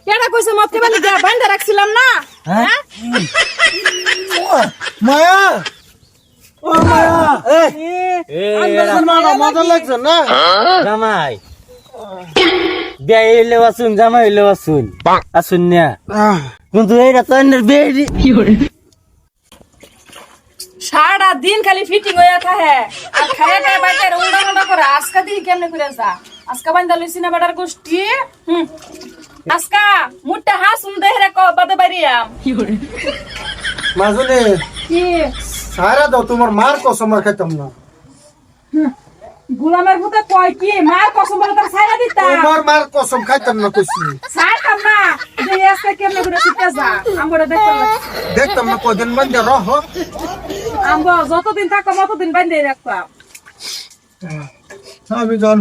কেডা কইছে মদ খাইবা লাগা বান্ধা রাখছিলাম না হ্যাঁ মায়া ও মায়া মজা লাগছে না জামাই বিয়ে হইলে আসুন জামাই হইলে আসুন আসুন না কিন্তু এইটা তো বিয়ে সারা দিন খালি ফিটিং হইয়া থাকে আর খাইয়া খাইয়া বাইরে উল্টা উল্টা করে আজকা দিই কেমনে করে যা আজকা বান্ধা লইছি না বেটার গোষ্ঠী আজকা মুটটা হাসুন দেহরে ক বাদে বাইরিয়াম মাজনে কি সারা দাও তোমার মার কসম আর খাইতাম না গুলামের ভূতে কয় কি মার কসম বলে তার ছাইরা দিতা তোমার মার কসম খাইতাম না কইছি ছাইতাম না যে আজকা কেমনে করে শিখতে যা আমরা দেখতাম না কদিন বন্ধে রহ আমরা যতদিন থাকো ততদিন বান্ধে রাখতাম আমি জন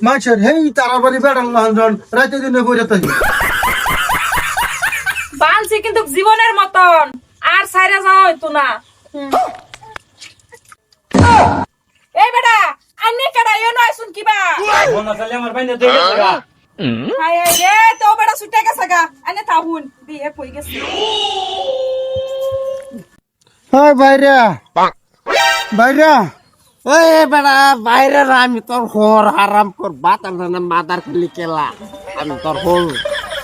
মাছের হেই তারাবাড়ি বেড়াল না জন রাতে দিনে বইরে তাই বানছি কিন্তু জীবনের মতন আর ছাইরা যাওয়া হইতো না এই বেটা আন্নে কেডা এনো আইছুন কিবা মন চলে আমার বাইনে তুই গেছ গা হাই হাই রে তো বেটা ছুটে গেছে গা আন্নে তাহুন বিয়ে কই গেছে হাই বাইরা বাইরা ওই বেড়া বাইরে আমি তোর হর হারাম কর বাতার না মাদার খালি কেলা আমি তোর হল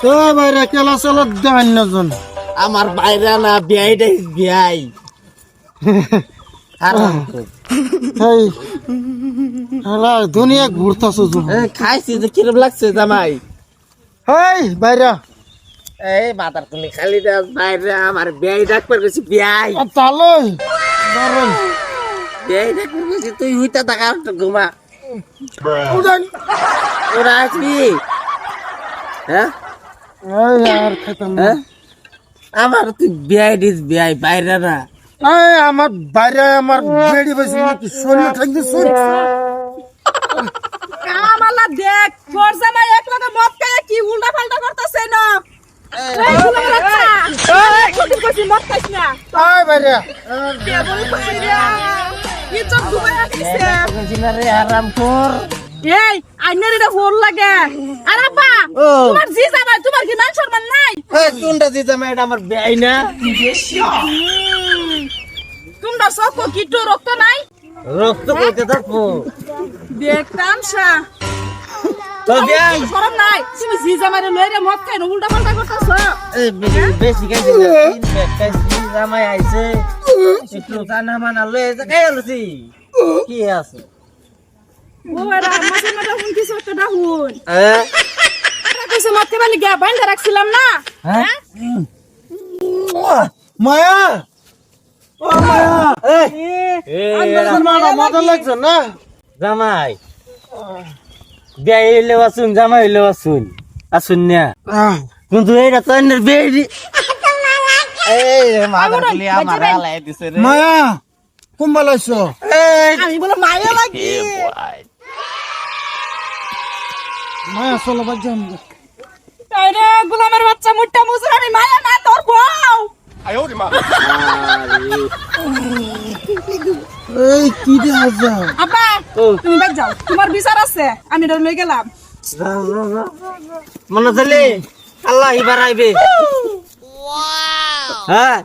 তো বাইরা কেলা চলত দেন না জন আমার বাইরে না বিয়াই দে বিয়াই হারাম কর এই হালা দুনিয়া ঘুরতাছো জন এই খাইছি যে কিরম লাগছে জামাই হেই বাইরা এই মাদার খালি খালি দে বাইরে আমার বিয়াই ডাক পর গেছি বিয়াই তালই দরন বিয়াই ডাক পর গেছি তুই হইতা থাকা ঘুমা উড়ান ওরা আসবি হ্যাঁ এই আর খাইতাম না হ্যাঁ আমার তুই বিয়াই দিস বিয়াই বাইরে না এই আমার বাইরে আমার বেড়ি বসে কি শরীর ঠাক দিছ কামালা দেখ তোর জামাই এক লগে মদ খাইয়া কি উল্টা পাল্টা করতেছে না এই গুলামের বাচ্চা এই কত কইছি মদ খাইছ না এই বাইরা বিয়ে বই কইছি রে কি চোখ ঘুমায় আসছে রে হারাম কর এই আইনের এটা ফোন লাগে আর আব্বা ও। তোমার জি জামাই তোমার কি মান সম্মান নাই এই কোনটা দি জামাই এটা আমার বিয়াই না তোমরা সব কিটো রক্ত নাই রক্ত কইতে থাকবো দেখতাম সা তো বিয়াই শরম নাই তুমি জি জামাই লইরে মদ খাই উল্টা পাল্টা করতেছ এই বেশি খাইছি না, তিন ব্যাগ খাইছি জামাই আইছে একটু জানা মানা লয়ে যা খাই আলছি কি আছে ওরা মাসে মাটা হুন কিছু একটা ডাহুন হ্যাঁ এটা কইছে মদ খাইবা লাগা বাইন্ধা রাখছিলাম না হ্যাঁ মায়া ও মায়া এই মজা লাগছে না জামাই বিয়াই হইলে আসুন জামাই হইলে আসুন আসুন না কিন্তু এইটা তো বিয়ে এই মাদার গুলি আমার হালাই দিছে রে মায়া কুম্বা লাইছো এই আমি বলে মায়া লাগি মায়া চলো বাজাম আরে গোলামের বাচ্চা মুট্টা মুজরা আমি মায়া না তোর বউ এই কি দে হাজা আব্বা ও তুমি বাদ যাও তোমার বিচার আছে আমি এটা লই গেলাম মনে চলে আল্লাহ এবার আইবে হ্যাঁ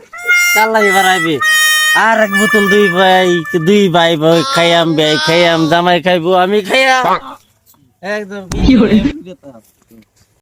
আল্লাহ এবার আইবে আর এক বোতল দুই ভাই খাইয়াম জামাই খাইবো আমি খাইয়া একদম